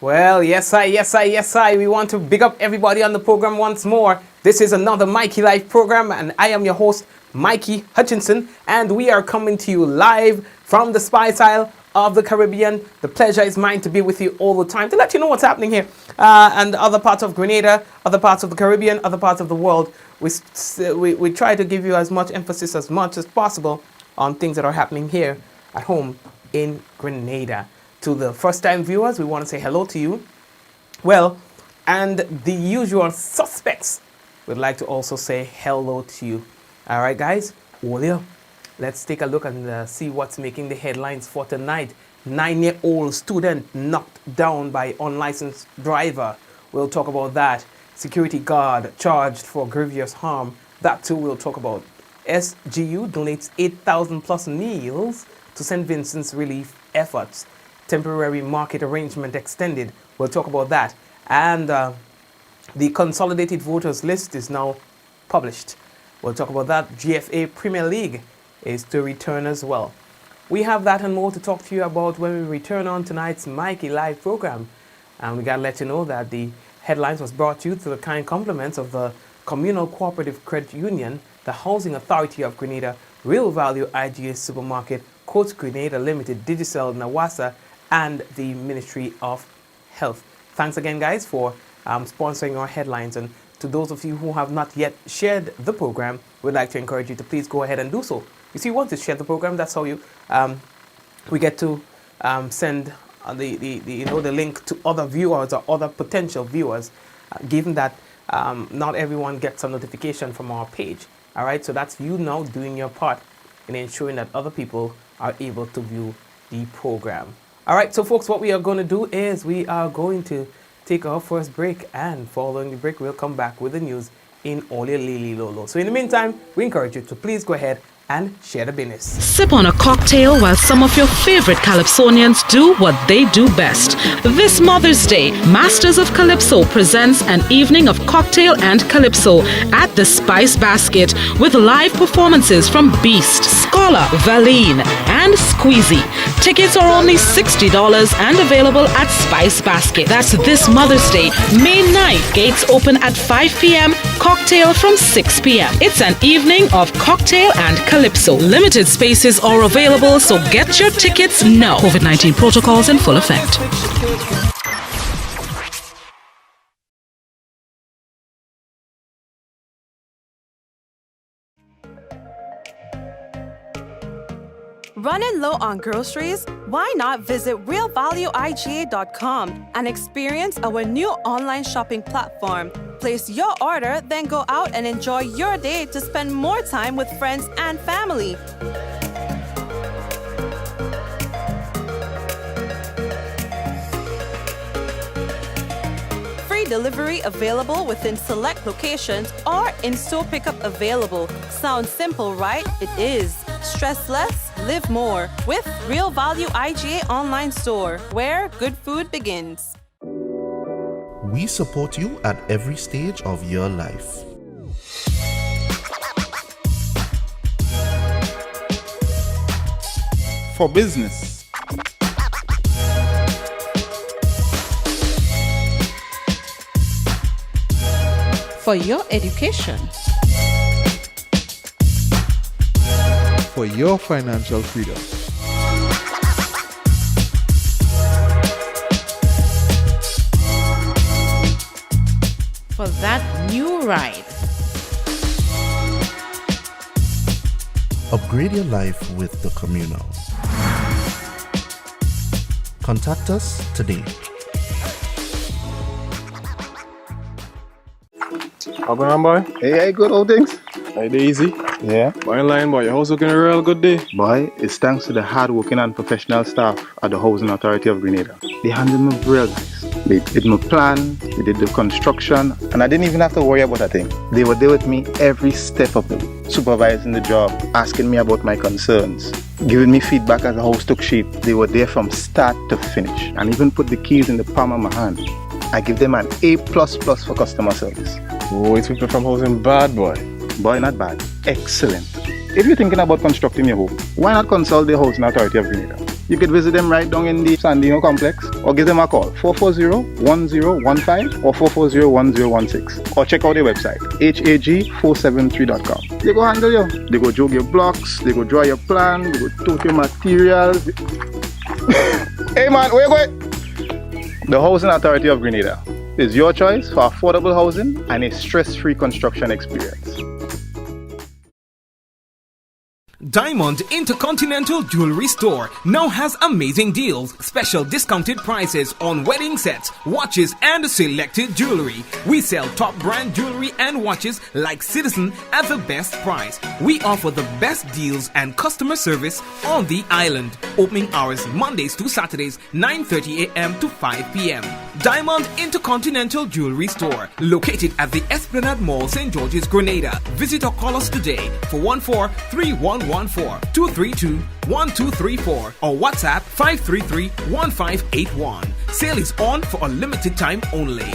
Well, yes, I. We want to big up everybody on the program once more. This is another Mikey Live program, and I am your host, Mikey Hutchinson, and we are coming to you live from the Spice Isle of the Caribbean. The pleasure is mine to be with you all the time to let you know what's happening here and other parts of Grenada, other parts of the Caribbean, other parts of the world. We try to give you as much emphasis as much as possible on things that are happening here at home in Grenada. To the first-time viewers, we want to say hello to you. Well, and the usual suspects would like to also say hello to you. All right, guys, Olio, let's take a look and see what's making the headlines for tonight. 9-year-old student knocked down by unlicensed driver. We'll talk about that. Security guard charged for grievous harm. That too we'll talk about. SGU donates 8,000 plus meals to St. Vincent's relief efforts. Temporary market arrangement extended. We'll talk about that. And the consolidated voters list is now published. We'll talk about that. GFA Premier League is to return as well. We have that and more to talk to you about when we return on tonight's Mikey Live program. And we got to let you know that the headlines was brought to you through the kind compliments of the Communal Cooperative Credit Union, the Housing Authority of Grenada, Real Value IGA Supermarket, Coach Grenada Limited, Digicel Nawasa, and the Ministry of Health. Thanks again, guys, for sponsoring our headlines. And to those of you who have not yet shared the program, we'd like to encourage you to please go ahead and do so. You see, once you share the program, that's how you we get to send the link to other viewers or other potential viewers, given that not everyone gets a notification from our page. All right, so that's you now doing your part in ensuring that other people are able to view the program. All right, so folks, what we are going to do is we are going to take our first break, and following the break, we'll come back with the news in Ole Lili Lolo. So in the meantime, we encourage you to please go ahead and share the business. Sip on a cocktail while some of your favorite Calypsonians do what they do best. This Mother's Day, Masters of Calypso presents an evening of cocktail and calypso at the Spice Basket with live performances from Beast, Scholar, Valine, and Squeezy. Tickets are only $60 and available at Spice Basket. That's this Mother's Day, May 9th. Gates open at 5 p.m., cocktail from 6 p.m. It's an evening of cocktail and calypso. Limited spaces are available, so get your tickets now. COVID-19 protocols in full effect. Running low on groceries? Why not visit realvalueiga.com and experience our new online shopping platform? Place your order, then go out and enjoy your day to spend more time with friends and family. Free delivery available within select locations or in-store pickup available. Sounds simple, right? It is. Stress less, live more with Real Value IGA online store, where good food begins. We support you at every stage of your life. For business, for your education, for your financial freedom. for that new ride. Upgrade your life with the Communal. Contact us today. How going on, boy? Hey, good old things. Hey, easy. Yeah. Boy, in line, boy. Your house looking a real good day. Boy, it's thanks to the hard-working and professional staff at the Housing Authority of Grenada. They handled me real nice. They did my plan, they did the construction, and I didn't even have to worry about a thing. They were there with me every step of the way, supervising the job, asking me about my concerns, giving me feedback as the house took shape. They were there from start to finish, and even put the keys in the palm of my hand. I give them an A++ for customer service. Oh, it's people from housing bad, boy. Boy, not bad. Excellent. If you're thinking about constructing your home, why not consult the Housing Authority of Grenada? You could visit them right down in the Sandino complex or give them a call 440-1015 or 440-1016 or check out their website hag473.com. They go handle you. They go jog your blocks, they go draw your plan, they go tote your materials. Hey man, where you going? The Housing Authority of Grenada is your choice for affordable housing and a stress-free construction experience. Diamond Intercontinental Jewelry Store now has amazing deals, special discounted prices on wedding sets, watches, and selected jewelry. We sell top brand jewelry and watches like Citizen at the best price. We offer the best deals and customer service on the island. Opening hours Mondays to Saturdays, 9:30 a.m. to 5 p.m. Diamond Intercontinental Jewelry Store, located at the Esplanade Mall, St. George's, Grenada. Visit or call us today for 14-3114-232-1234 or WhatsApp 533-1581. Sale is on for a limited time only.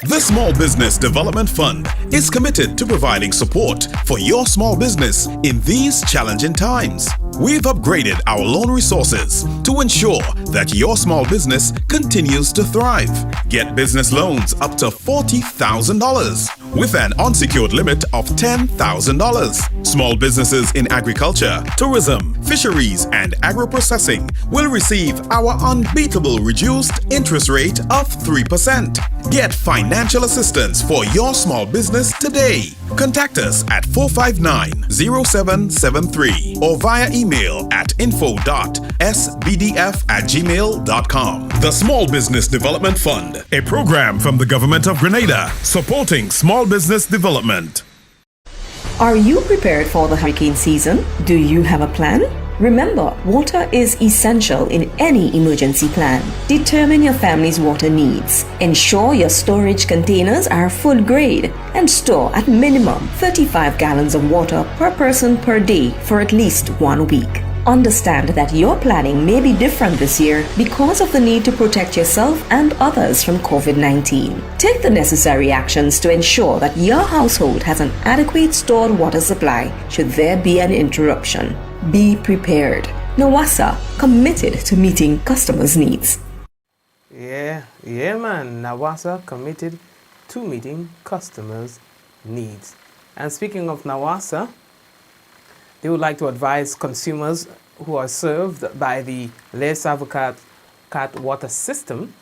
The Small Business Development Fund is committed to providing support for your small business in these challenging times. We've upgraded our loan resources to ensure that your small business continues to thrive. Get business loans up to $40,000 with an unsecured limit of $10,000. Small businesses in agriculture, tourism, fisheries, and agro-processing will receive our unbeatable reduced interest rate of 3%. Get financial assistance for your small business today. Contact us at 459-0773 or via email at info.sbdf@gmail.com. The Small Business Development Fund, a program from the Government of Grenada supporting small business development. Are you prepared for the hurricane season? Do you have a plan? Remember, water is essential in any emergency plan. Determine your family's water needs. Ensure your storage containers are food grade and store at minimum 35 gallons of water per person per day for at least 1 week. Understand that your planning may be different this year because of the need to protect yourself and others from COVID-19. Take the necessary actions to ensure that your household has an adequate stored water supply should there be an interruption. Be prepared. NAWASA, committed to meeting customers' needs. Yeah, man. NAWASA committed to meeting customers' needs. And speaking of NAWASA, they would like to advise consumers who are served by the Les Avocat water system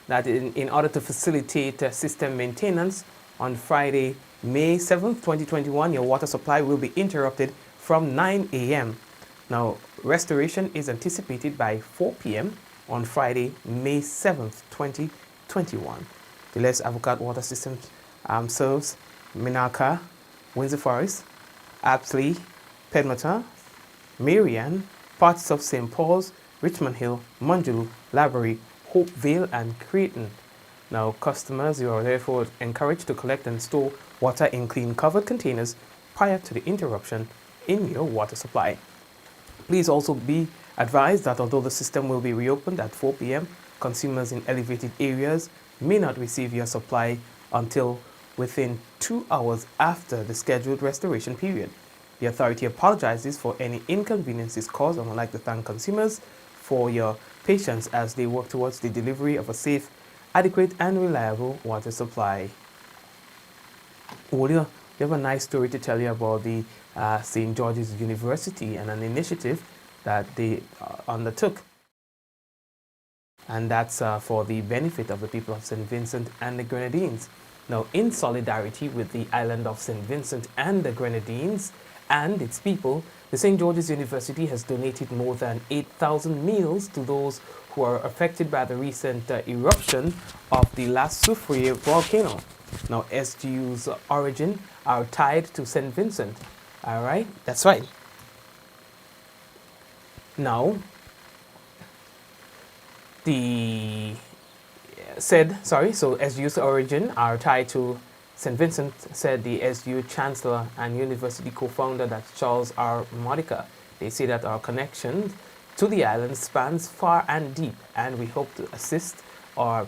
that in order to facilitate system maintenance on Friday, May 7th, 2021, your water supply will be interrupted from 9 a.m. Now, restoration is anticipated by 4 p.m. on Friday, May 7th, 2021. The Les Avocat water system serves Minaka, Windsor Forest, Apsley, Pedmata, Marian, parts of St. Paul's, Richmond Hill, Manjulu, Laborie, Hopevale, and Creighton. Now, customers, you are therefore encouraged to collect and store water in clean covered containers prior to the interruption in your water supply. Please also be advised that although the system will be reopened at 4 p.m., consumers in elevated areas may not receive your supply until within 2 hours after the scheduled restoration period. The authority apologizes for any inconveniences caused and would like to thank consumers for your patience as they work towards the delivery of a safe, adequate, and reliable water supply. Wodia, we have a nice story to tell you about the St. George's University and an initiative that they undertook. And that's for the benefit of the people of St. Vincent and the Grenadines. Now, in solidarity with the island of St. Vincent and the Grenadines and its people, the St. George's University has donated more than 8,000 meals to those who are affected by the recent eruption of the last Soufriere volcano. Now, SGU's origin are tied to St. Vincent. All right, that's right. Now, so SGU's origin are tied to St. Vincent, said the SGU Chancellor and University co-founder, that's Charles R. Modica. They say that our connection to the island spans far and deep, and we hope to assist our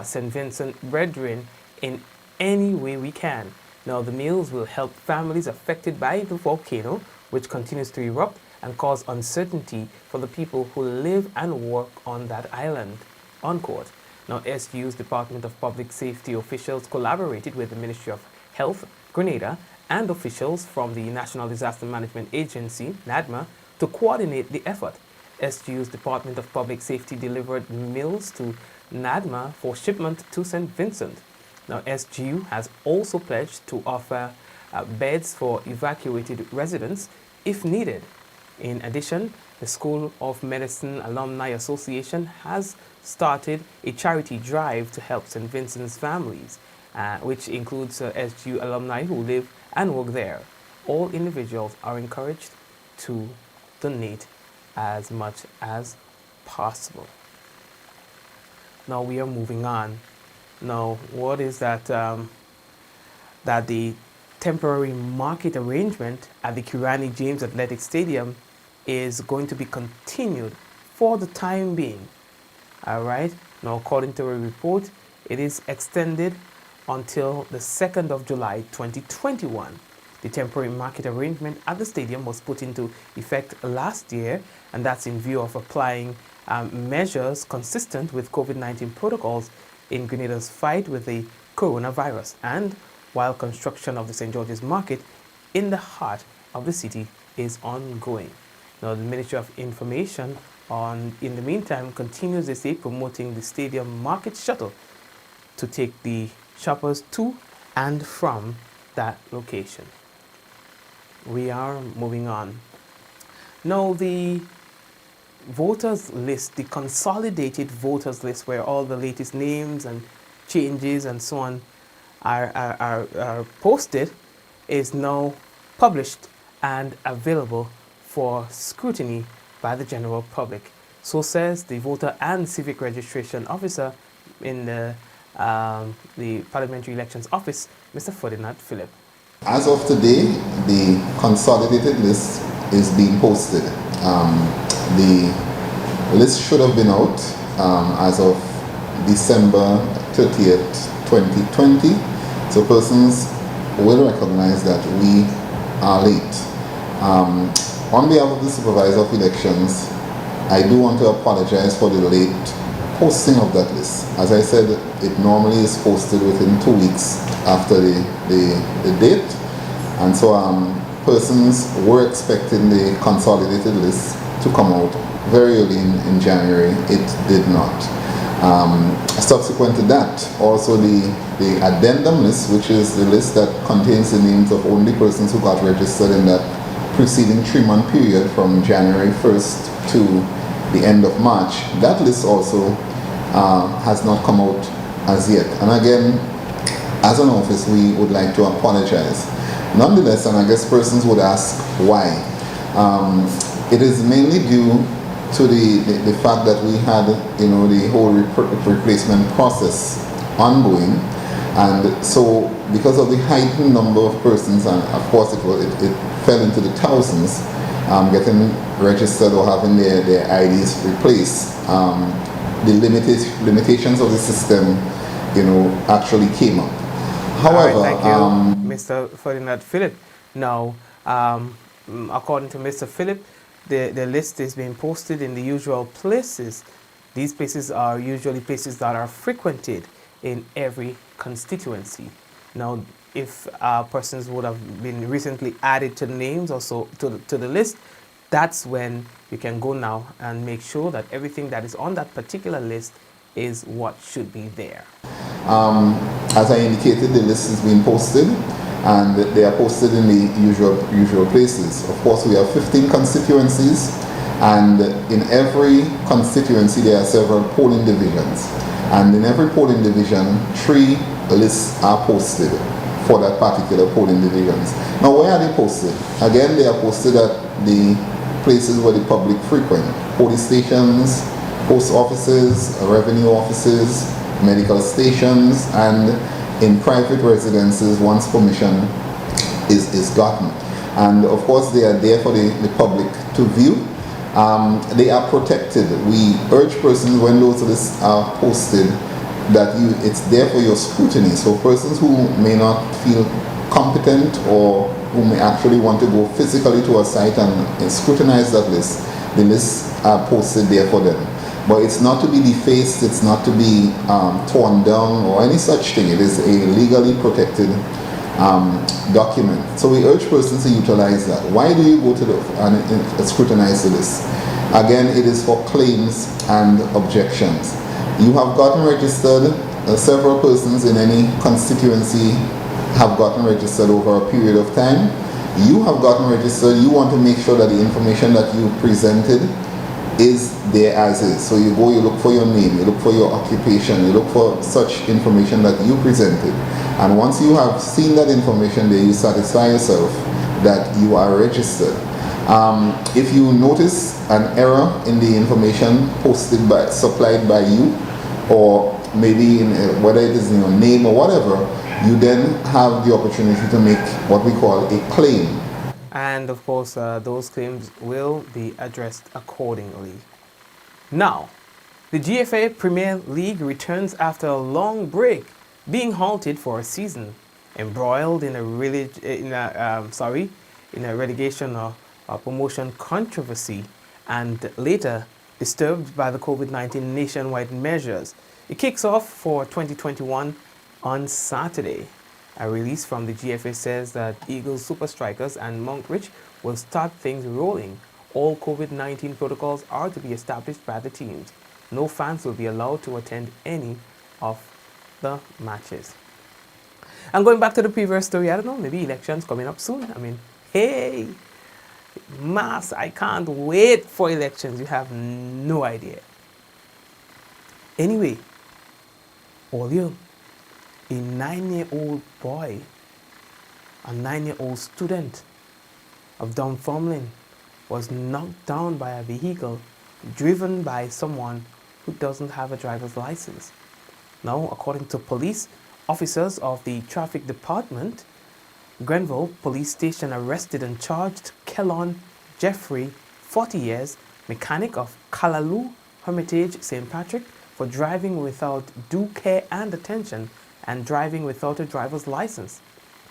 St. Vincent brethren in any way we can. Now, the meals will help families affected by the volcano, which continues to erupt, and cause uncertainty for the people who live and work on that island, unquote. Now, SGU's Department of Public Safety officials collaborated with the Ministry of Health, Grenada, and officials from the National Disaster Management Agency, NADMA, to coordinate the effort. SGU's Department of Public Safety delivered meals to NADMA for shipment to St. Vincent. Now, SGU has also pledged to offer beds for evacuated residents if needed. In addition, the School of Medicine Alumni Association has started a charity drive to help St. Vincent's families, which includes SGU alumni who live and work there. All individuals are encouraged to donate as much as possible. Now we are moving on. Now, what is that? That the temporary market arrangement at the Kirani James Athletic Stadium is going to be continued for the time being. All right. Now, according to a report, it is extended until the 2nd of July 2021. The temporary market arrangement at the stadium was put into effect last year, and that's in view of applying measures consistent with COVID-19 protocols in Grenada's fight with the coronavirus, and while construction of the St. George's Market in the heart of the city is ongoing. Now, the Ministry of Information, in the meantime, continues, they say, promoting the stadium market shuttle to take the shoppers to and from that location. We are moving on. Now, the voters list, the consolidated voters list, where all the latest names and changes and so on are posted, is now published and available for scrutiny by the general public. So says the voter and civic registration officer in the Parliamentary Elections Office, Mr. Ferdinand Philip. As of today, the consolidated list is being posted. The list should have been out as of December 30th, 2020. So persons will recognize that we are late. On behalf of the Supervisor of Elections, I do want to apologize for the late posting of that list. As I said, it normally is posted within 2 weeks after the date, and so persons were expecting the consolidated list to come out very early in January. It did not. Subsequent to that, also the addendum list, which is the list that contains the names of only persons who got registered in that preceding 3-month period from January 1st to the end of March, that list also has not come out as yet. And again, as an office, we would like to apologize. Nonetheless, and I guess persons would ask why. It is mainly due to the fact that we had, the whole replacement process ongoing, and so because of the heightened number of persons, and of course it fell into the thousands, getting registered or having their IDs replaced, the limitations of the system, actually came up. However, right, thank you, Mr. Ferdinand Philip. Now, according to Mr. Philip, the list is being posted in the usual places. These places are usually places that are frequented in every constituency. Now, if persons would have been recently added to the names or so to the list, that's when you can go now and make sure that everything that is on that particular list is what should be there. As I indicated, the list is being posted, and they are posted in the usual places. Of course, we have 15 constituencies, and in every constituency there are several polling divisions, and in every polling division 3 lists are posted for that particular polling divisions. Now, where are they posted? Again, they are posted at the places where the public frequent: police stations, post offices, revenue offices, medical stations, and in private residences once permission is gotten. And of course, they are there for the public to view. They are protected. We urge persons, when those lists are posted, that it's there for your scrutiny. So persons who may not feel competent or who may actually want to go physically to a site and scrutinize that list, the lists are posted there for them. But it's not to be defaced, it's not to be torn down or any such thing. It is a legally protected document. So we urge persons to utilize that. Why do you go to and scrutinize the list? Again, it is for claims and objections. You have gotten registered, several persons in any constituency have gotten registered over a period of time. You have gotten registered, you want to make sure that the information that you presented is there as is. So you go, you look for your name, you look for your occupation, you look for such information that you presented. And once you have seen that information there, you satisfy yourself that you are registered. If you notice an error in the information supplied by you, or maybe whether it is in your name or whatever, you then have the opportunity to make what we call a claim. And of course, those claims will be addressed accordingly. Now, the GFA Premier League returns after a long break, being halted for a season, embroiled in a relegation or promotion controversy, and later disturbed by the COVID-19 nationwide measures. It kicks off for 2021 on Saturday. A release from the GFA says that Eagles Super Strikers and Monkridge will start things rolling. All COVID-19 protocols are to be established by the teams. No fans will be allowed to attend any of the matches. And going back to the previous story, I don't know, maybe elections coming up soon. I mean, hey, mass, I can't wait for elections. You have no idea. Anyway, earlier, a 9-year-old boy, a 9-year-old student of Dunfermline was knocked down by a vehicle driven by someone who doesn't have a driver's license. Now, according to police, officers of the traffic department, Grenville Police Station arrested and charged Kellon Jeffrey, 40 years, mechanic of Callaloo Hermitage, St. Patrick, for driving without due care and attention and driving without a driver's license.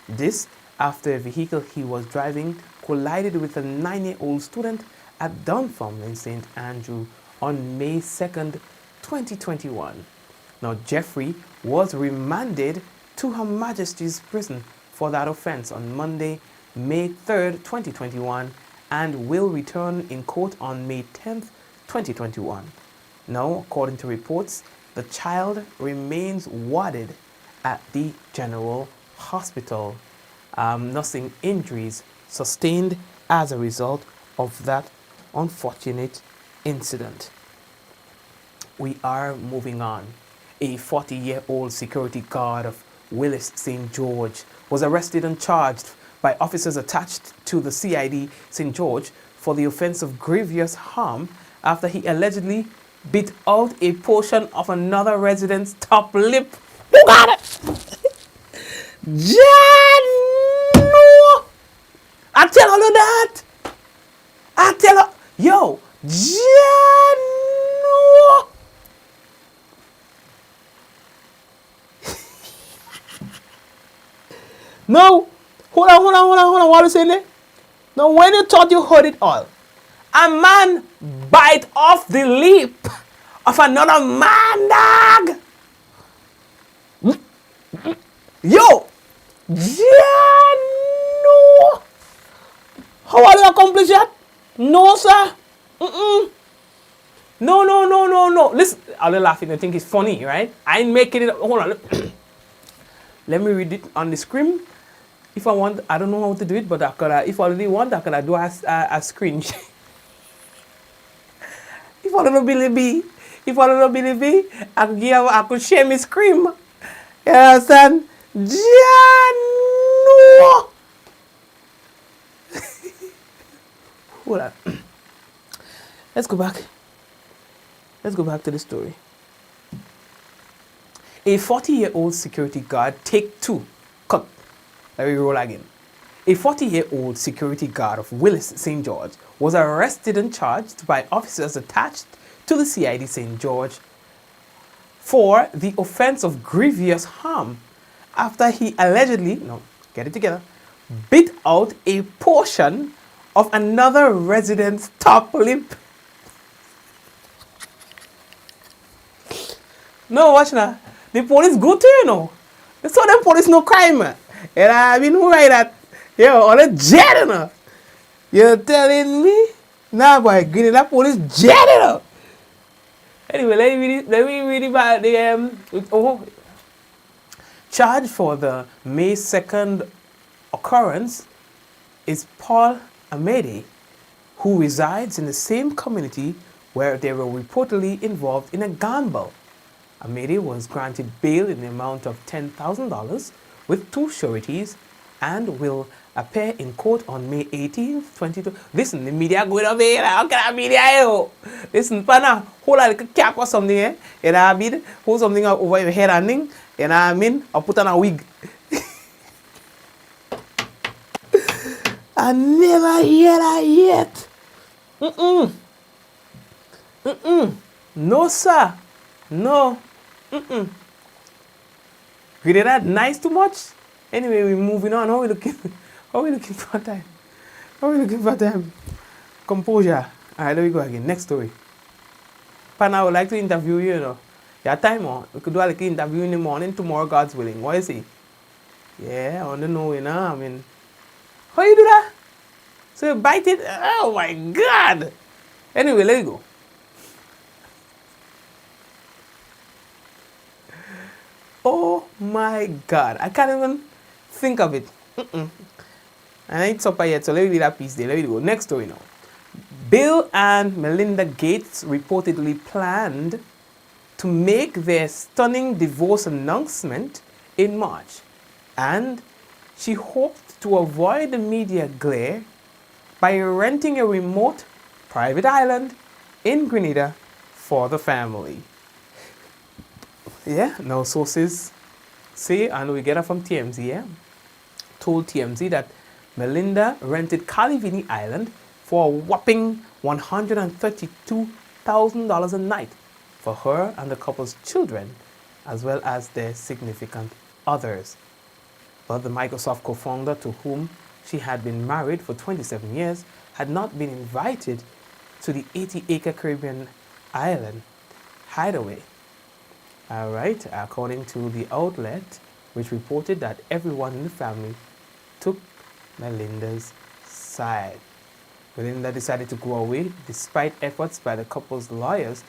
This after a vehicle he was driving collided with a 9-year-old student at Dunfermline St. Andrew on May 2nd, 2021. Now, Jeffrey was remanded to Her Majesty's Prison for that offense on Monday, May 3rd, 2021, and will return in court on May 10th, 2021. Now, according to reports, the child remains warded at the General Hospital, nursing injuries sustained as a result of that unfortunate incident. We are moving on. A 40-year-old security guard of Willis St. George was arrested and charged by officers attached to the CID St. George for the offense of grievous harm after he allegedly bit out a portion of another resident's top lip. Who got it? John! I tell her that. I tell her, yo, John! No, hold on. What are you saying there? No, when you thought you heard it all, a man bite off the lip of another man, dog. Yo, yeah, no. How are you accomplish that? No, sir. No. Listen, I'll be laughing. I think it's funny, right? I ain't making it. Hold on. Let me read it on the screen. If I want, I don't know how to do it, but I could. If I really want, I could do a screen. If I don't believe me, I could share my screen. You understand? Jano. Hold on. Let's go back to the story. A 40-year-old security guard, take two. Cut. Let me roll again. A 40-year-old security guard of Willis St. George was arrested and charged by officers attached to the CID St. George for the offense of grievous harm after he allegedly, bit out a portion of another resident's top lip. No, watch now. The police good to you know. That's why the police no crime. And I mean, who write that? Yo, all the jet, you know. You're telling me? Nah, boy, Grenada police jet, you know. Anyway, let me read about the charge for the May 2nd occurrence is Paul Amede, who resides in the same community where they were reportedly involved in a gamble. Amede was granted bail in the amount of $10,000 with 2 sureties and will appear in court on May 18th, 2022. Listen, the media going over here. How can I media yo? Listen, pana, hold like a cap or something, eh? And I mean, hold something over your head and thing. And I mean, I'll put on a wig. I never hear that yet. No, sir. No. We did that nice too much. Anyway, we're moving on. How are we looking for time? How are we looking for time? Composure. Alright, there we go again. Next story. Pan, I would like to interview you, you know. Your time on. We could do a little interview in the morning, tomorrow, God's willing. What is it? Yeah, I want to know, you know. I mean, how you do that? So you bite it? Oh my God. Anyway, let it go. Oh my God. I can't even think of it. And I ain't supper yet, so let me read that piece there. Let me go. Next story now. Bill and Melinda Gates reportedly planned to make their stunning divorce announcement in March, and she hoped to avoid the media glare by renting a remote private island in Grenada for the family. Yeah, now sources say, and we get it from TMZ, yeah, told TMZ that Melinda rented Calivini Island for a whopping $132,000 a night for her and the couple's children, as well as their significant others. But the Microsoft co-founder, to whom she had been married for 27 years, had not been invited to the 80-acre Caribbean island hideaway. All right, according to the outlet, which reported that everyone in the family took Melinda's side. Melinda decided to go away despite efforts by the couple's lawyers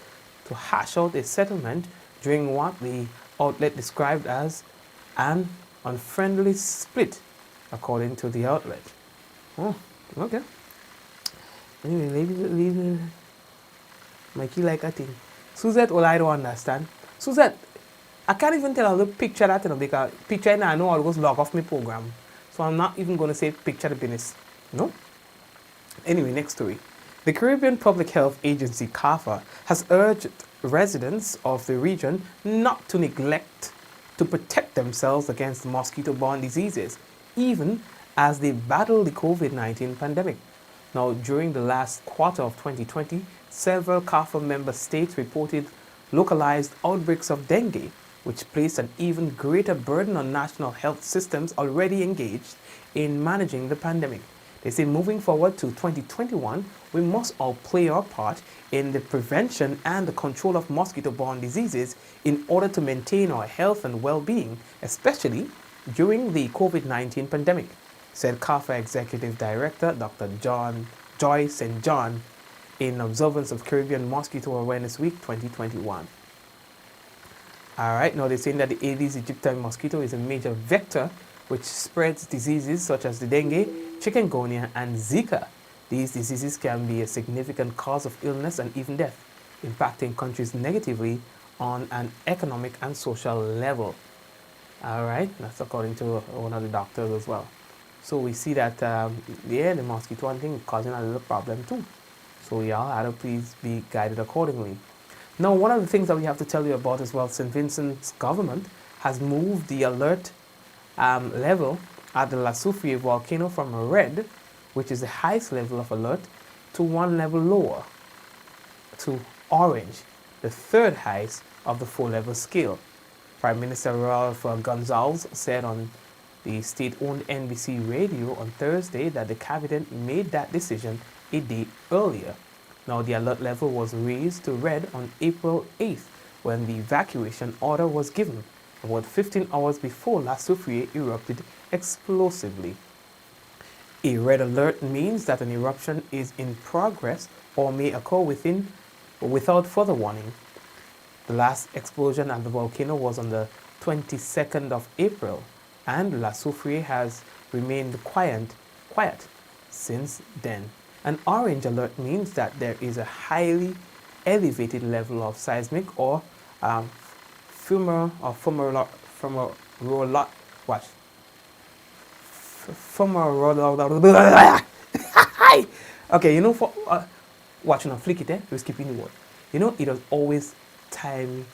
to hash out a settlement during what the outlet described as an unfriendly split, according to the outlet. Oh, okay. Anyway, leave Mikey like a thing. Suzette, all I don't understand. Suzette, I can't even tell her to picture that, you know, because picture now I know I'll go log off my program. So I'm not even going to say picture the business. No? Anyway, next story. The Caribbean Public Health Agency, CARPHA, has urged residents of the region not to neglect to protect themselves against mosquito-borne diseases, even as they battle the COVID-19 pandemic. Now, during the last quarter of 2020, several CARPHA member states reported localized outbreaks of dengue, which placed an even greater burden on national health systems already engaged in managing the pandemic. They say moving forward to 2021, we must all play our part in the prevention and the control of mosquito-borne diseases in order to maintain our health and well-being, especially during the COVID-19 pandemic, said CARPHA Executive Director Dr. Joy St. John in observance of Caribbean Mosquito Awareness Week 2021. All right, now they're saying that the Aedes aegypti mosquito is a major vector which spreads diseases such as the dengue, chikungunya, and Zika. These diseases can be a significant cause of illness and even death, impacting countries negatively on an economic and social level. All right, that's according to one of the doctors as well. So we see that, the mosquito thing is causing a little problem too. So y'all have to please be guided accordingly. Now, one of the things that we have to tell you about as well, St. Vincent's government has moved the alert level at the La Soufriere volcano from a red, which is the highest level of alert, to one level lower, to orange, the third highest of the 4-level scale. Prime Minister Ralph Gonsalves said on the state-owned NBC Radio on Thursday that the cabinet made that decision a day earlier. Now, the alert level was raised to red on April 8th when the evacuation order was given, about 15 hours before La Soufriere erupted explosively. A red alert means that an eruption is in progress or may occur without further warning. The last explosion at the volcano was on the 22nd of April, and La Soufriere has remained quiet since then. An orange alert means that there is a highly elevated level of seismic or okay, you know, for watching a flick it, we're skipping the word. You know, it was always time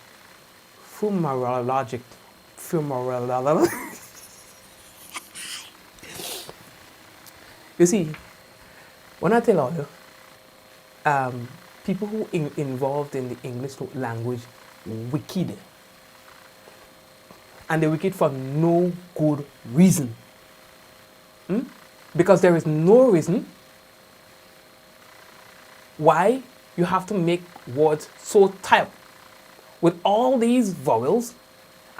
fumarologic. You see, when I tell all you, people who involved in the English language wicked, and they wicked for no good reason. Because there is no reason why you have to make words so tight with all these vowels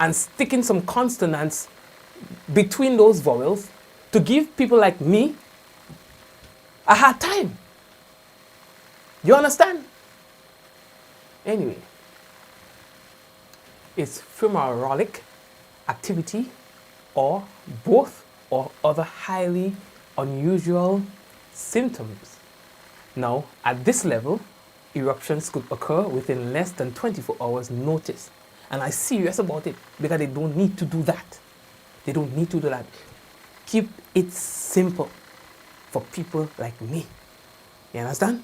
and sticking some consonants between those vowels to give people like me a hard time. You understand? Anyway, it's fumarolic activity or both or other highly unusual symptoms. Now, at this level, eruptions could occur within less than 24 hours notice. And I'm serious about it because they don't need to do that. They don't need to do that. Keep it simple for people like me. You understand?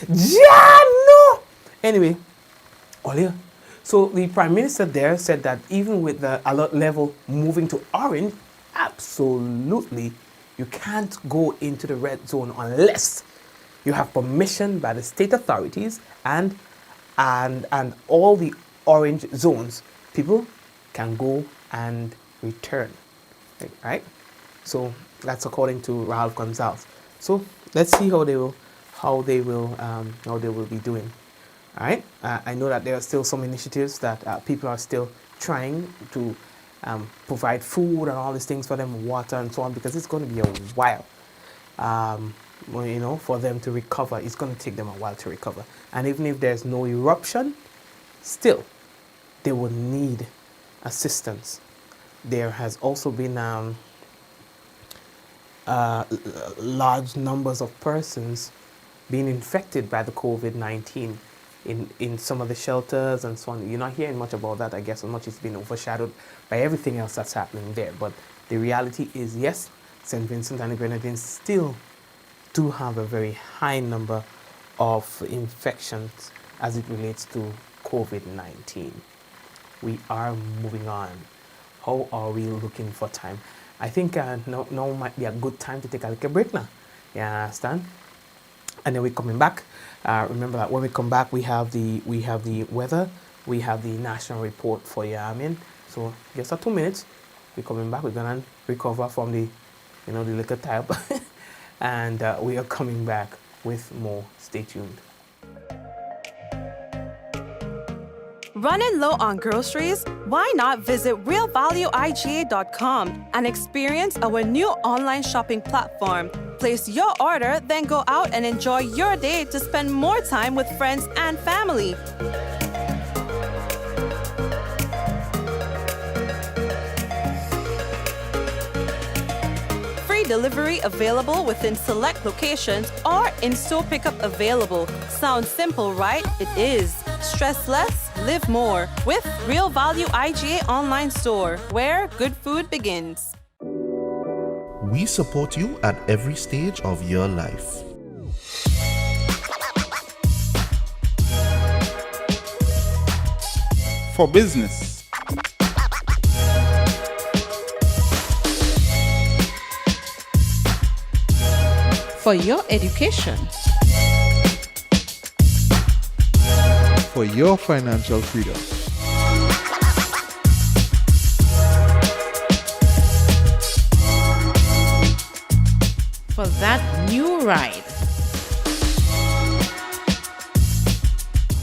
No! Anyway, Olia. So the Prime Minister there said that even with the alert level moving to orange, absolutely you can't go into the red zone unless you have permission by the state authorities and all the orange zones. People can go and return, right? So that's according to Ralph Gonzalez. So let's see how they will be doing. All right. I know that there are still some initiatives that people are still trying to provide food and all these things for them, water and so on, because it's going to be a while. You know, for them to recover, it's going to take them a while to recover. And even if there's no eruption, still, they will need assistance. There has also been large numbers of persons being infected by the COVID-19 in some of the shelters and so on. You're not hearing much about that, I guess, as much as it's been overshadowed by everything else that's happening there. But the reality is, yes, St. Vincent and the Grenadines still do have a very high number of infections as it relates to COVID-19. We are moving on. How are we looking for time? I think now might be a good time to take a little break now. You understand? And then we're coming back. Remember that when we come back, we have the weather, we have the national report for you. I mean, so just 2 minutes. We're coming back. We're gonna recover from the liquor type, and we are coming back with more. Stay tuned. Running low on groceries? Why not visit realvalueiga.com and experience our new online shopping platform? Place your order, then go out and enjoy your day to spend more time with friends and family. Free delivery available within select locations or in-store pickup available. Sounds simple, right? It is. Stress less, live more with Real Value IGA online store, where good food begins. We support you at every stage of your life. For business, For your education, for your financial freedom. that new ride.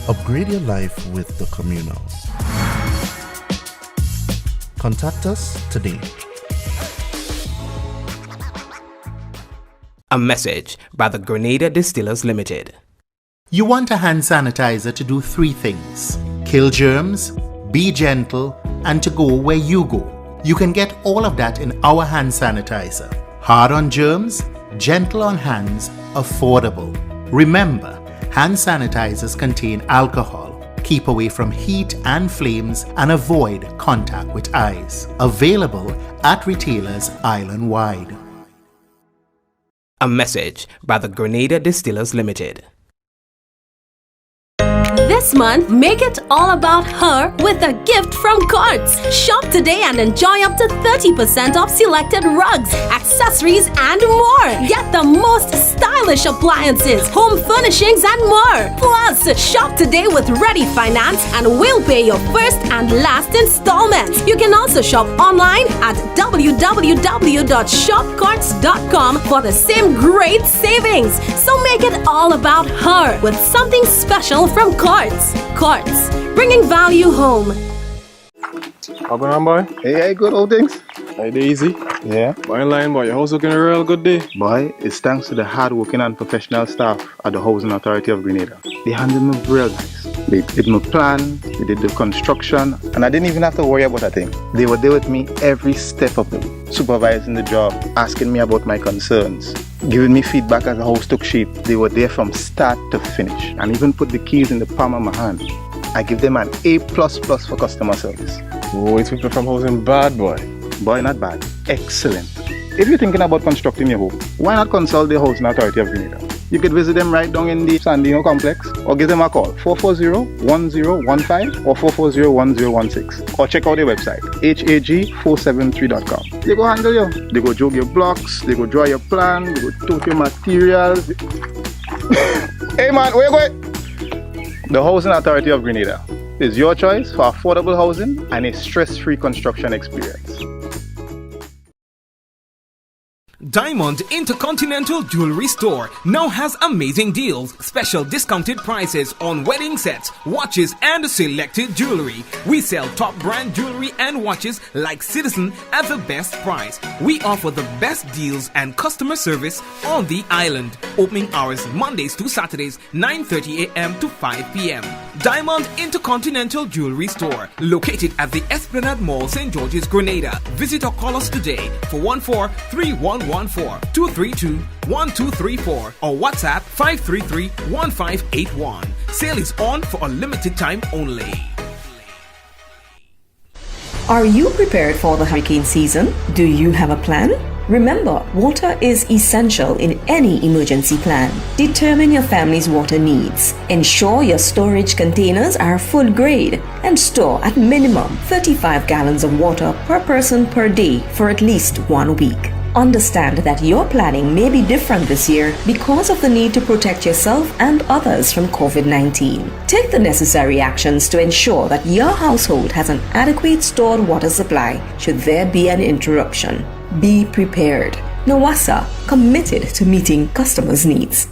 Upgrade your life with the Communal. Contact us today. A message by the Grenada Distillers Limited. You want a hand sanitizer to do 3 things: kill germs, be gentle, and to go where you go. You can get all of that in our hand sanitizer. Hard on germs, gentle on hands, affordable. Remember, hand sanitizers contain alcohol. Keep away from heat and flames and avoid contact with eyes. Available at retailers island-wide. A message by the Grenada Distillers Limited. This month, make it all about her with a gift from Courts. Shop today and enjoy up to 30% off selected rugs, accessories, and more. Get the most stylish appliances, home furnishings, and more. Plus, shop today with Ready Finance and we'll pay your first and last installment. You can also shop online at www.shopcourts.com for the same great savings. So make it all about her with something special from Courts. Courts, bringing value home. How going on, boy? Hey, good old things. Hey, they easy? Yeah. Boy, in line, boy. Your house looking a real good day. Boy, it's thanks to the hard-working and professional staff at the Housing Authority of Grenada. They handled me real nice. They did my plan, they did the construction, and I didn't even have to worry about a thing. They were there with me every step of the way, supervising the job, asking me about my concerns, giving me feedback as the house took shape. They were there from start to finish, and even put the keys in the palm of my hand. I give them an A++ for customer service. Oh, it's people from housing bad, boy. Boy, not bad. Excellent. If you're thinking about constructing your home, why not consult the Housing Authority of Grenada? You could visit them right down in the Sandino complex, or give them a call 440-1015 or 440-1016, or check out their website hag473.com. They go handle you. They go jog your blocks, they go draw your plan, they go tote your materials. Hey man, where you going? The Housing Authority of Grenada is your choice for affordable housing and a stress-free construction experience. Diamond Intercontinental Jewelry Store now has amazing deals, special discounted prices on wedding sets, watches, and selected jewelry. We sell top brand jewelry and watches like Citizen at the best price. We offer the best deals and customer service on the island. Opening hours Mondays to Saturdays, 9:30 a.m. to 5 p.m. Diamond Intercontinental Jewelry Store, located at the Esplanade Mall, St. George's, Grenada. Visit or call us today for 14-3114-232-1234 or WhatsApp 533-1581. Sale is on for a limited time only. Are you prepared for the hurricane season? Do you have a plan? Remember, water is essential in any emergency plan. Determine your family's water needs. Ensure your storage containers are food grade and store at minimum 35 gallons of water per person per day for at least 1 week. Understand that your planning may be different this year because of the need to protect yourself and others from COVID-19. Take the necessary actions to ensure that your household has an adequate stored water supply should there be an interruption. Be prepared. NAWASA, committed to meeting customers' needs.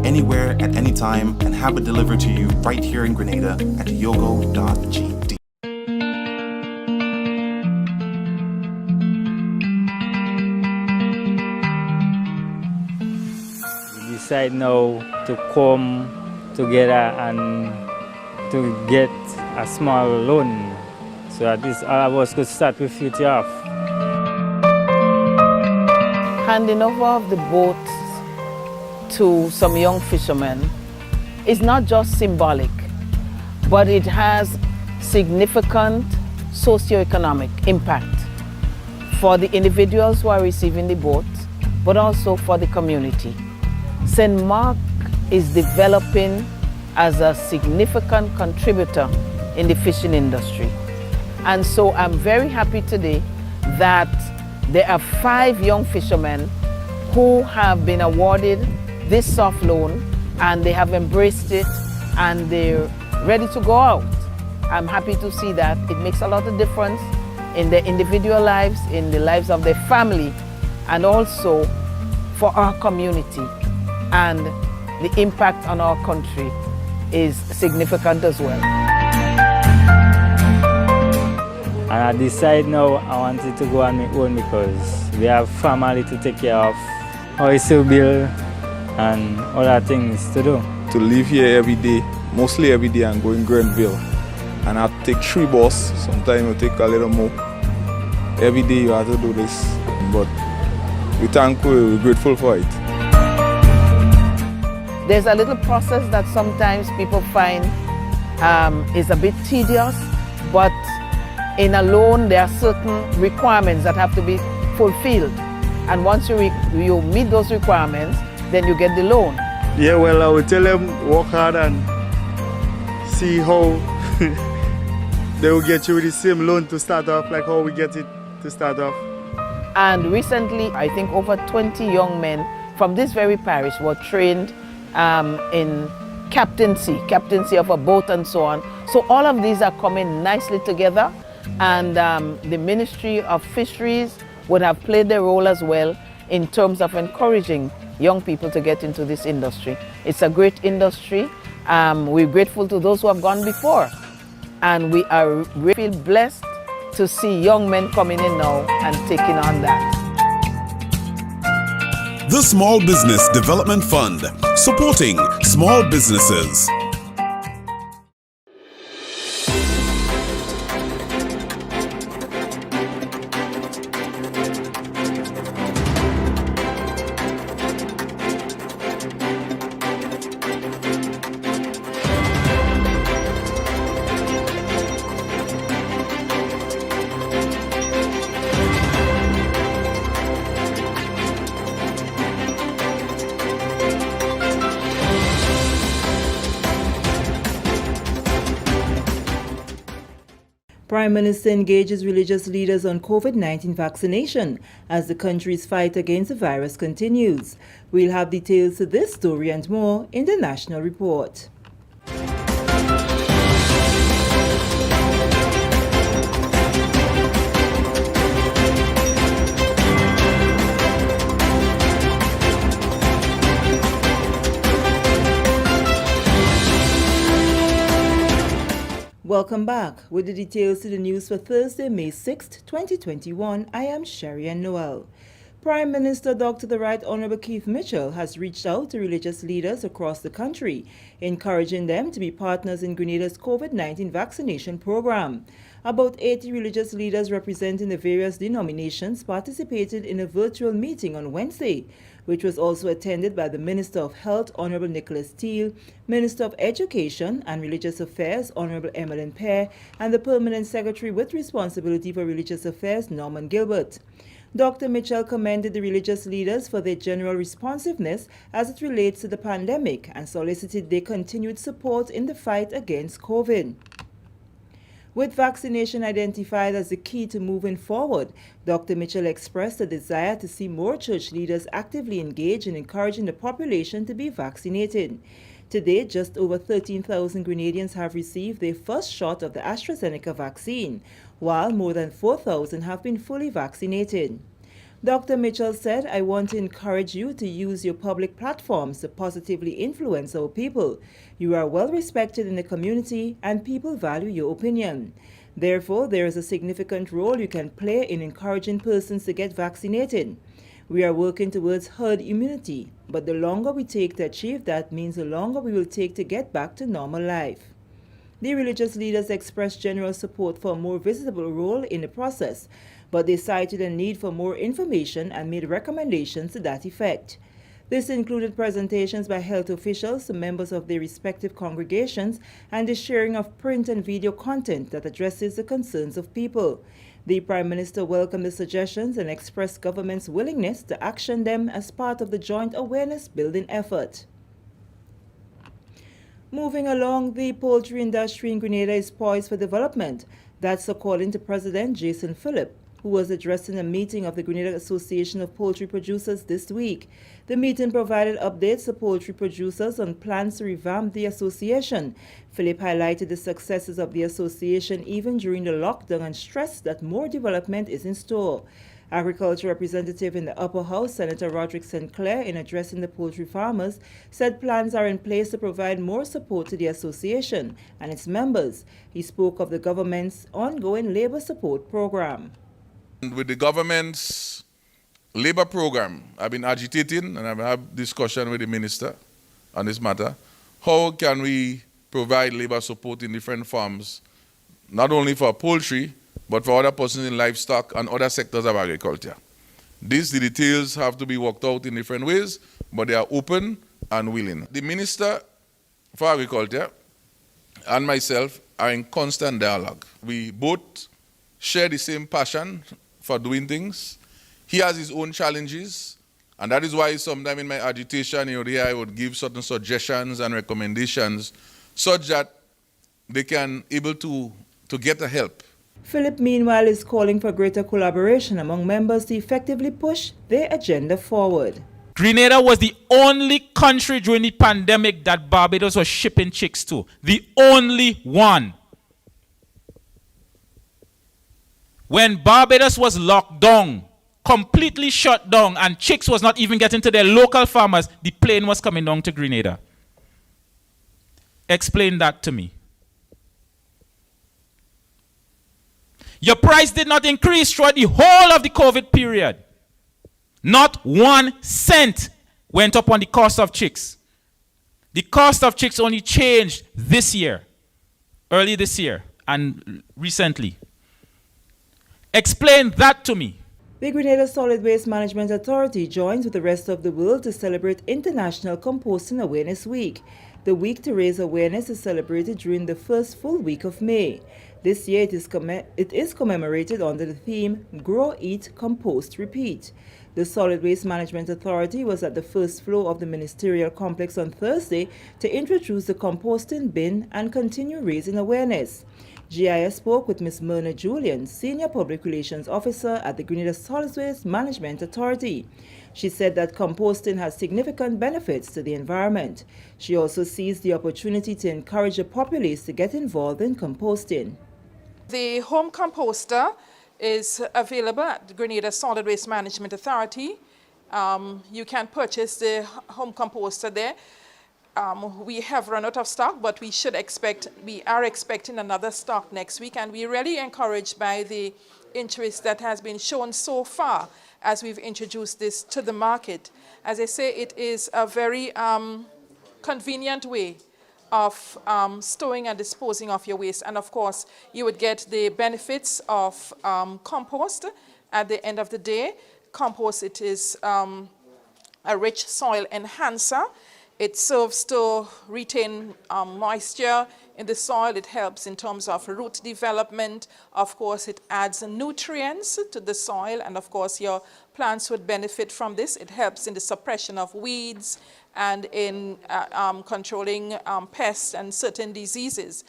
Anywhere at any time and have it delivered to you right here in Grenada at yogo.gd. We decide now to come together and to get a small loan so at least all of us could start with future off. Handing over of the boat to some young fishermen is not just symbolic, but it has significant socio-economic impact for the individuals who are receiving the boat, but also for the community. St. Mark is developing as a significant contributor in the fishing industry. And so I'm very happy today that there are 5 young fishermen who have been awarded this soft loan, and they have embraced it and they're ready to go out. I'm happy to see that. It makes a lot of difference in their individual lives, in the lives of their family, and also for our community. And the impact on our country is significant as well. And I decide now I wanted to go on my own because we have family to take care of, house to build, and other things to do. To live here every day, mostly every day, and go in Grenville. And I take 3 bus, sometimes you take a little more. Every day you have to do this, but we're thankful, we're grateful for it. There's a little process that sometimes people find is a bit tedious, but in a loan there are certain requirements that have to be fulfilled. And once you meet those requirements, then you get the loan. Yeah, well, I will tell them work hard and see how they will get you with the same loan to start off, like how we get it to start off. And recently, I think over 20 young men from this very parish were trained in captaincy of a boat and so on. So all of these are coming nicely together, and the Ministry of Fisheries would have played their role as well in terms of encouraging young people to get into this industry. It's a great industry. We're grateful to those who have gone before, and we are really blessed to see young men coming in now and taking on that. The Small Business Development Fund, supporting small businesses. Prime Minister engages religious leaders on COVID-19 vaccination as the country's fight against the virus continues. We'll have details to this story and more in the National Report. Welcome back. With the details to the news for Thursday, May 6, 2021, I am Sherry Noel. Prime Minister Dr. The Right Honorable Keith Mitchell has reached out to religious leaders across the country, encouraging them to be partners in Grenada's COVID-19 vaccination program. About 80 religious leaders representing the various denominations participated in a virtual meeting on Wednesday, which was also attended by the Minister of Health, Honorable Nicholas Steele, Minister of Education and Religious Affairs, Honorable Emmeline Pear, and the Permanent Secretary with responsibility for Religious Affairs, Norman Gilbert. Dr. Mitchell commended the religious leaders for their general responsiveness as it relates to the pandemic and solicited their continued support in the fight against COVID. With vaccination identified as the key to moving forward, Dr. Mitchell expressed a desire to see more church leaders actively engage in encouraging the population to be vaccinated. To date, just over 13,000 Grenadians have received their first shot of the AstraZeneca vaccine, while more than 4,000 have been fully vaccinated. Dr. Mitchell said, "I want to encourage you to use your public platforms to positively influence our people. You are well respected in the community and people value your opinion. Therefore, there is a significant role you can play in encouraging persons to get vaccinated. We are working towards herd immunity, but the longer we take to achieve that means the longer we will take to get back to normal life." The religious leaders expressed general support for a more visible role in the process, but they cited a need for more information and made recommendations to that effect. This included presentations by health officials to members of their respective congregations and the sharing of print and video content that addresses the concerns of people. The Prime Minister welcomed the suggestions and expressed government's willingness to action them as part of the joint awareness-building effort. Moving along, the poultry industry in Grenada is poised for development. That's according to President Jason Phillip, who was addressing a meeting of the Grenada Association of Poultry Producers this week. The meeting provided updates to poultry producers on plans to revamp the association. Phillip highlighted the successes of the association even during the lockdown and stressed that more development is in store. Agriculture representative in the Upper House, Senator Roderick St. Clair, in addressing the poultry farmers, said plans are in place to provide more support to the association and its members. He spoke of the government's ongoing labor support program. With the government's labor program, I've been agitating and I've had discussion with the minister on this matter. How can we provide labor support in different farms, not only for poultry, but for other persons in livestock and other sectors of agriculture? The details have to be worked out in different ways, but they are open and willing. The Minister for Agriculture and myself are in constant dialogue. We both share the same passion for doing things. He has his own challenges, and that is why sometimes in my agitation, I would give certain suggestions and recommendations such that they can able to get the help. Phillip, meanwhile, is calling for greater collaboration among members to effectively push their agenda forward. Grenada was the only country during the pandemic that Barbados was shipping chicks to. The only one. When Barbados was locked down, completely shut down, and chicks was not even getting to their local farmers, the plane was coming down to Grenada. Explain that to me. Your price did not increase throughout the whole of the COVID period. Not 1 cent went up on the cost of chicks. The cost of chicks only changed this year, early this year, and recently. Explain that to me. The Grenada Solid Waste Management Authority joins with the rest of the world to celebrate International Composting Awareness Week. The week to raise awareness is celebrated during the first full week of May. This year it is commemorated under the theme Grow, Eat, Compost, Repeat. The Solid Waste Management Authority was at the first floor of the ministerial complex on Thursday to introduce the composting bin and continue raising awareness. GIS spoke with Ms. Myrna Julian, Senior Public Relations Officer at the Grenada Solid Waste Management Authority. She said that composting has significant benefits to the environment. She also sees the opportunity to encourage the populace to get involved in composting. The home composter is available at the Grenada Solid Waste Management Authority. You can purchase the home composter there. We have run out of stock, but we are expecting another stock next week, and we're really encouraged by the interest that has been shown so far as we've introduced this to the market. As I say, it is a very convenient way of storing and disposing of your waste, and of course you would get the benefits of compost at the end of the day. Compost, it is a rich soil enhancer. It serves to retain moisture in the soil. It helps in terms of root development. Of course, it adds nutrients to the soil, and of course your plants would benefit from this. It helps in the suppression of weeds and in controlling pests and certain diseases.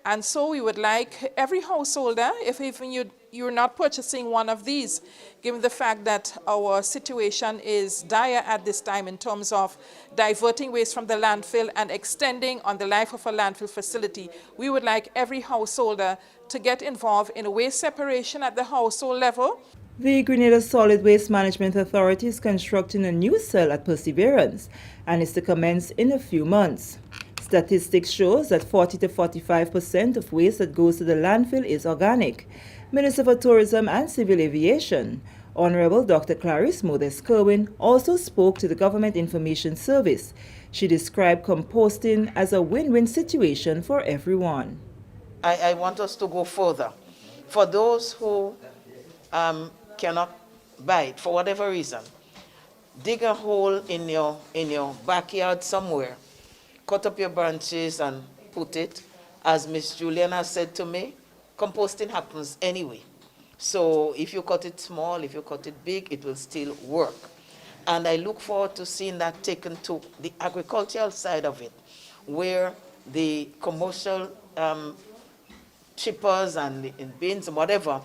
And so we would like every householder, if even you're not purchasing one of these, given the fact that our situation is dire at this time in terms of diverting waste from the landfill and extending on the life of a landfill facility, we would like every householder to get involved in waste separation at the household level. The Grenada Solid Waste Management Authority is constructing a new cell at Perseverance and is to commence in a few months. Statistics shows that 40 to 45% of waste that goes to the landfill is organic. Minister for Tourism and Civil Aviation, Honorable Dr. Clarice Modest-Kerwin, also spoke to the Government Information Service. She described composting as a win-win situation for everyone. I want us to go further. For those who cannot buy it for whatever reason, dig a hole in your backyard somewhere, cut up your branches and put it. As Miss Juliana said to me, composting happens anyway. So if you cut it small, if you cut it big, it will still work. And I look forward to seeing that taken to the agricultural side of it, where the commercial chippers and bins and whatever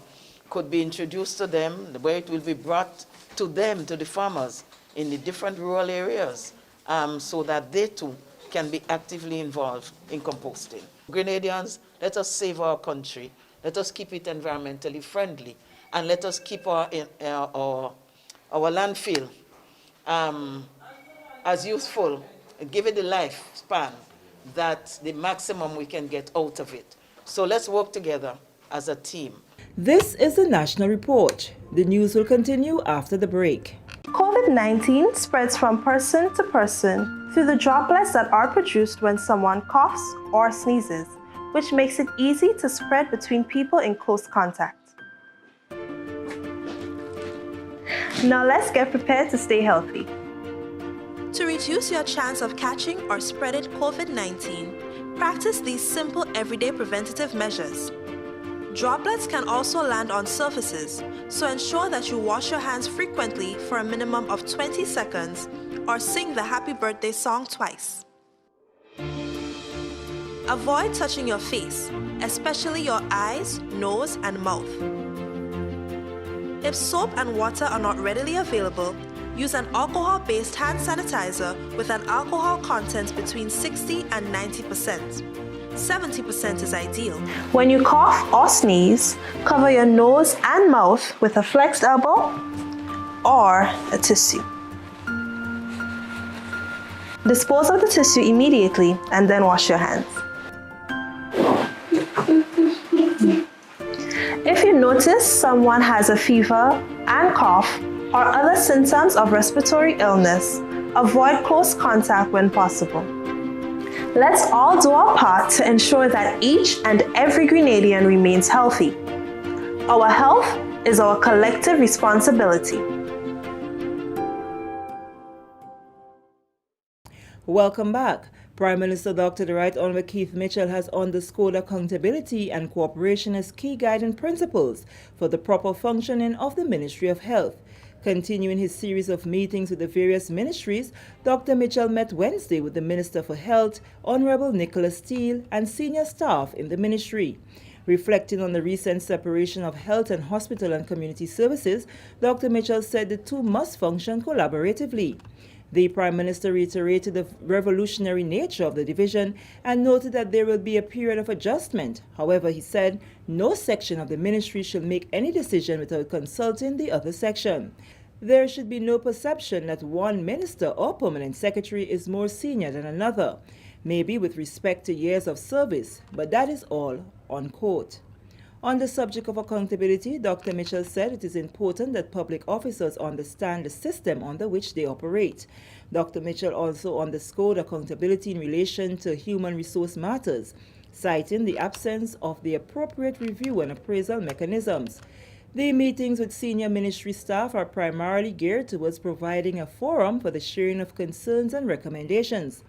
could be introduced to them, where it will be brought to them, to the farmers in the different rural areas, so that they too can be actively involved in composting. Grenadians, let us save our country. Let us keep it environmentally friendly, and let us keep our landfill as useful, give it the lifespan that the maximum we can get out of it. So let's work together as a team. This is the National Report. The news will continue after the break. COVID-19 spreads from person to person through the droplets that are produced when someone coughs or sneezes, which makes it easy to spread between people in close contact. Now let's get prepared to stay healthy. To reduce your chance of catching or spreading COVID-19, practice these simple everyday preventative measures. Droplets can also land on surfaces, so ensure that you wash your hands frequently for a minimum of 20 seconds or sing the happy birthday song twice. Avoid touching your face, especially your eyes, nose, and mouth. If soap and water are not readily available, use an alcohol-based hand sanitizer with an alcohol content between 60 and 90%. 70% is ideal. When you cough or sneeze, cover your nose and mouth with a flexed elbow or a tissue. Dispose of the tissue immediately and then wash your hands. If you notice someone has a fever and cough or other symptoms of respiratory illness, avoid close contact when possible. Let's all do our part to ensure that each and every Grenadian remains healthy. Our health is our collective responsibility. Welcome back. Prime Minister Dr. The Right Honourable Keith Mitchell has underscored accountability and cooperation as key guiding principles for the proper functioning of the Ministry of Health. Continuing his series of meetings with the various ministries, Dr. Mitchell met Wednesday with the Minister for Health, Honourable Nicholas Steele, and senior staff in the ministry. Reflecting on the recent separation of health and hospital and community services, Dr. Mitchell said the two must function collaboratively. The Prime Minister reiterated the revolutionary nature of the division and noted that there will be a period of adjustment. However, he said no section of the ministry should make any decision without consulting the other section. There should be no perception that one minister or permanent secretary is more senior than another, maybe with respect to years of service, but that is all, unquote. On the subject of accountability, Dr. Mitchell said it is important that public officers understand the system under which they operate. Dr. Mitchell also underscored accountability in relation to human resource matters, citing the absence of the appropriate review and appraisal mechanisms. The meetings with senior ministry staff are primarily geared towards providing a forum for the sharing of concerns and recommendations.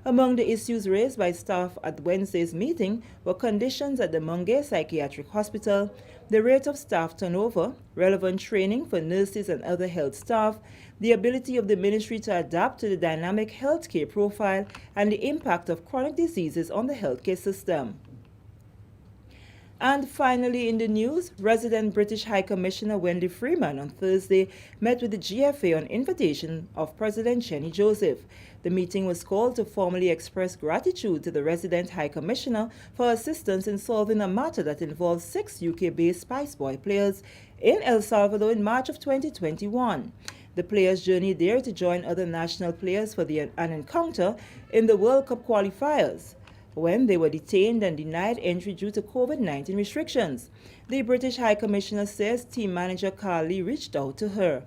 Among the issues raised by staff at Wednesday's meeting were conditions at the Mungay Psychiatric Hospital, the rate of staff turnover, relevant training for nurses and other health staff, the ability of the ministry to adapt to the dynamic healthcare profile, and the impact of chronic diseases on the healthcare system. And finally in the news, resident British High Commissioner Wendy Freeman on Thursday met with the GFA on invitation of President Jenny Joseph. The meeting was called to formally express gratitude to the resident High Commissioner for assistance in solving a matter that involves 6 UK-based Spice Boy players in El Salvador in March of 2021. The players journeyed there to join other national players for an encounter in the World Cup qualifiers, when they were detained and denied entry due to COVID-19 restrictions. The British High Commissioner says team manager Carl Lee reached out to her.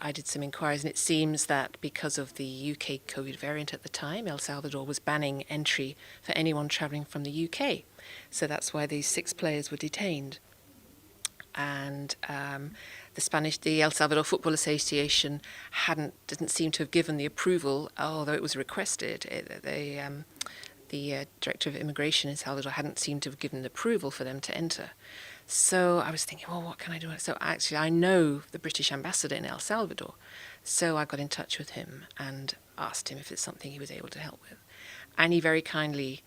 I did some inquiries and it seems that because of the UK COVID variant at the time, El Salvador was banning entry for anyone travelling from the UK. So that's why these 6 players were detained. and the El Salvador Football Association didn't seem to have given the approval, although it was requested. The Director of Immigration in Salvador hadn't seemed to have given the approval for them to enter. So I was thinking, well, what can I do? So actually, I know the British ambassador in El Salvador. So I got in touch with him and asked him if it's something he was able to help with. And he very kindly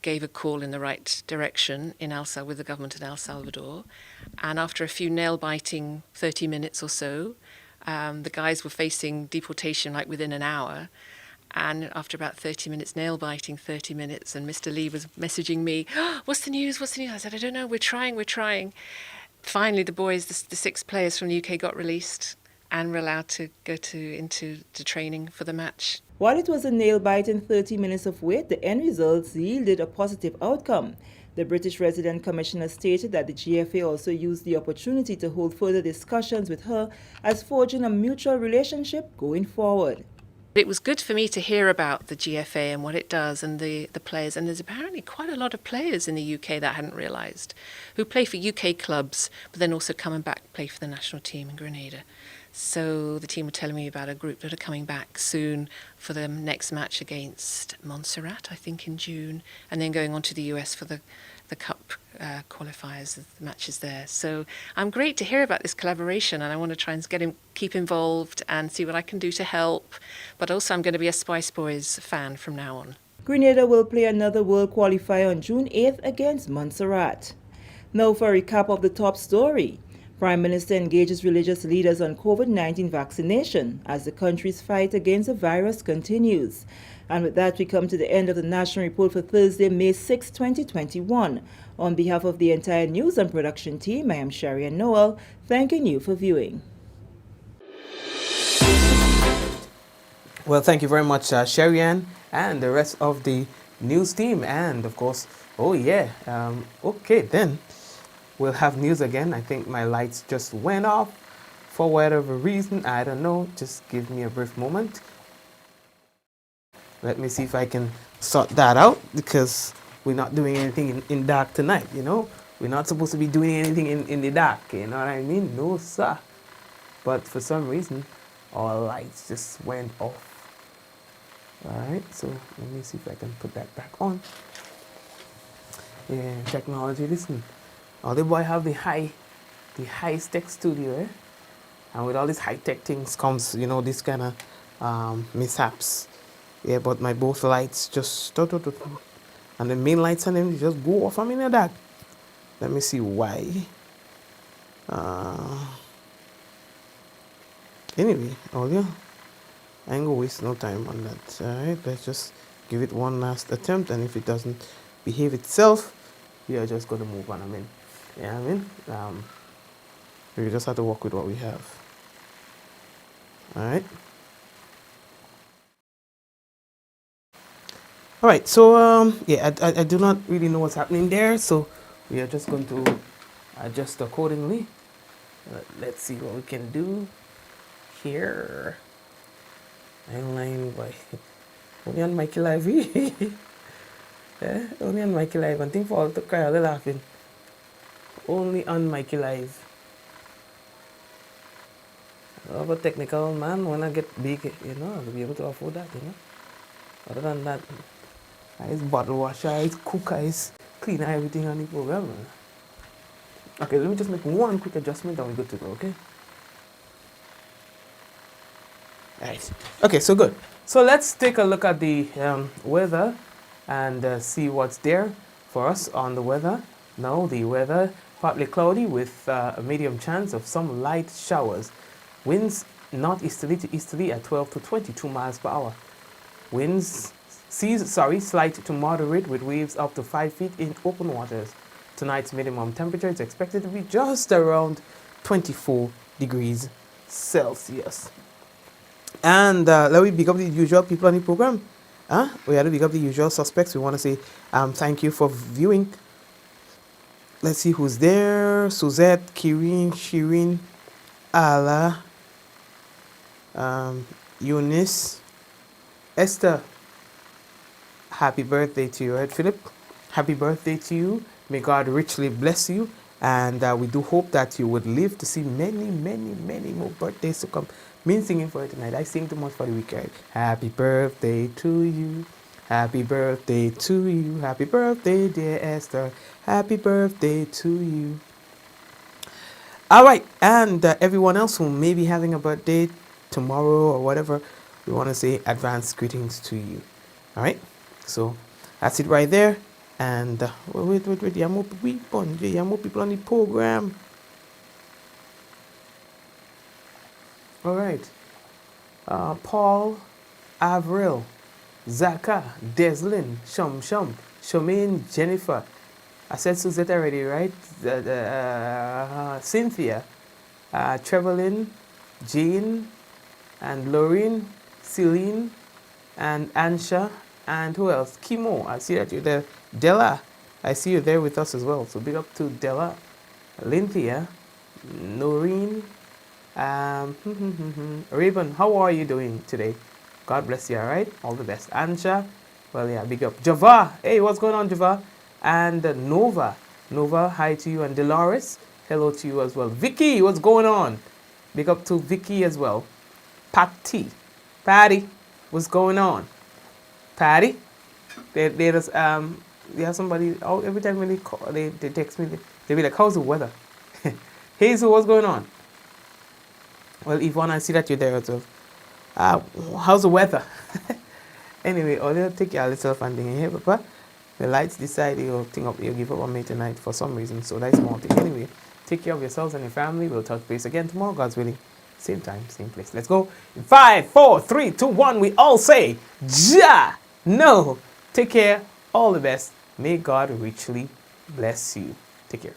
gave a call in the right direction with the government in El Salvador. And after a few nail-biting 30 minutes or so, the guys were facing deportation like within an hour. And after about 30 minutes, nail-biting 30 minutes, and Mr. Lee was messaging me, what's the news? I said, I don't know, we're trying. Finally, the boys, the 6 players from the UK got released and were allowed to go into training for the match. While it was a nail-biting 30 minutes of wait, the end results yielded a positive outcome. The British Resident Commissioner stated that the GFA also used the opportunity to hold further discussions with her as forging a mutual relationship going forward. It was good for me to hear about the GFA and what it does and the players. And there's apparently quite a lot of players in the UK that I hadn't realised who play for UK clubs, but then also come back play for the national team in Grenada. So the team were telling me about a group that are coming back soon for the next match against Montserrat, I think in June, and then going on to the US for the Cup qualifiers, the matches there. So I'm great to hear about this collaboration, and I want to try and keep involved and see what I can do to help. But also I'm going to be a Spice Boys fan from now on. Grenada will play another World Qualifier on June 8th against Montserrat. Now for a recap of the top story. Prime Minister engages religious leaders on COVID-19 vaccination as the country's fight against the virus continues. And with that, we come to the end of the National Report for Thursday, May 6, 2021. On behalf of the entire news and production team, I am Sherry and Noel, thanking you for viewing. Well, thank you very much, Sherry Ann, and the rest of the news team. And, of course, okay, then we'll have news again. I think my lights just went off for whatever reason. I don't know. Just give me a brief moment. Let me see if I can sort that out, because we're not doing anything in dark tonight, you know. We're not supposed to be doing anything in the dark, you know what I mean? No, sir. But for some reason, our lights just went off. Alright, so let me see if I can put that back on. Yeah, technology, listen. All the boy have the high-tech studio, eh? And with all these high-tech things comes, you know, this kind of mishaps. Yeah, but my both lights just and the main lights and them just go off. I'm in the dark. Let me see why. Anyway, I ain't gonna waste no time on that. Alright, let's just give it one last attempt, and if it doesn't behave itself, we are just gonna move on. Yeah, we just have to work with what we have. Alright. Alright, so I do not really know what's happening there, so we are just going to adjust accordingly. Let's see what we can do here. Online boy. Only on Mikey Live. Yeah, only on Mikey Live. And think for all to cry, all the laughing. Only on Mikey Live. I love a technical man when I get big, you know, I'll be able to afford that, you know. Other than that, I bottle washer, I cook, I clean everything on the program. Okay, let me just make one quick adjustment and we're good to go, okay? Alright. Okay, so good. So let's take a look at the weather and see what's there for us on the weather. Now, the weather, partly cloudy with a medium chance of some light showers. Winds northeasterly to easterly at 12 to 22 miles per hour. Seas slight to moderate with waves up to 5 feet in open waters. Tonight's minimum temperature is expected to be just around 24 degrees Celsius. And let me pick up the usual people on the program. We had to pick up the usual suspects. We want to say thank you for viewing. Let's see who's there. Suzette, Kirin, Shirin, Ala, Eunice, Esther. Happy birthday to you, right, Philip? Happy birthday to you. May God richly bless you And we do hope that you would live to see many, many, many more birthdays to come. Me singing for it tonight. I sing too much for the weekend. Happy birthday to you. Happy birthday to you. Happy birthday, dear Esther. Happy birthday to you. All right. And everyone else who may be having a birthday tomorrow or whatever, we want to say advanced greetings to you. All right. So that's it right there. And wait. You have more people on the program. All right. Paul, Avril, Zaka, Deslin, Shumaine, Jennifer. I said Suzette already, right? Cynthia, Trevelyn, Jean, and Lorraine, Celine, and Ansha, and who else? Kimo. I see that you're there. Della, I see you there with us as well. So big up to Della, Lynthia, Noreen, Raven. How are you doing today? God bless you. All right. All the best. Ansha. Well, yeah. Big up. Java. Hey, what's going on, Java? And Nova. Hi to you. And Dolores. Hello to you as well. Vicky, what's going on? Big up to Vicky as well. Patty, what's going on? Patty, they just they have somebody out every time when they call, they text me, they be like, how's the weather? Hazel, what's going on? Well, Yvonne, I see that you're there as well. How's the weather? Anyway, they'll take your little funding here, Papa. The lights decide you'll give up on me tonight for some reason, so that's small thing. Anyway, take care of yourselves and your family. We'll touch base again tomorrow, God's willing. Same time, same place. Let's go. In 5, 4, 3, 2, 1, we all say, Ja! No! Take care. All the best. May God richly bless you. Take care.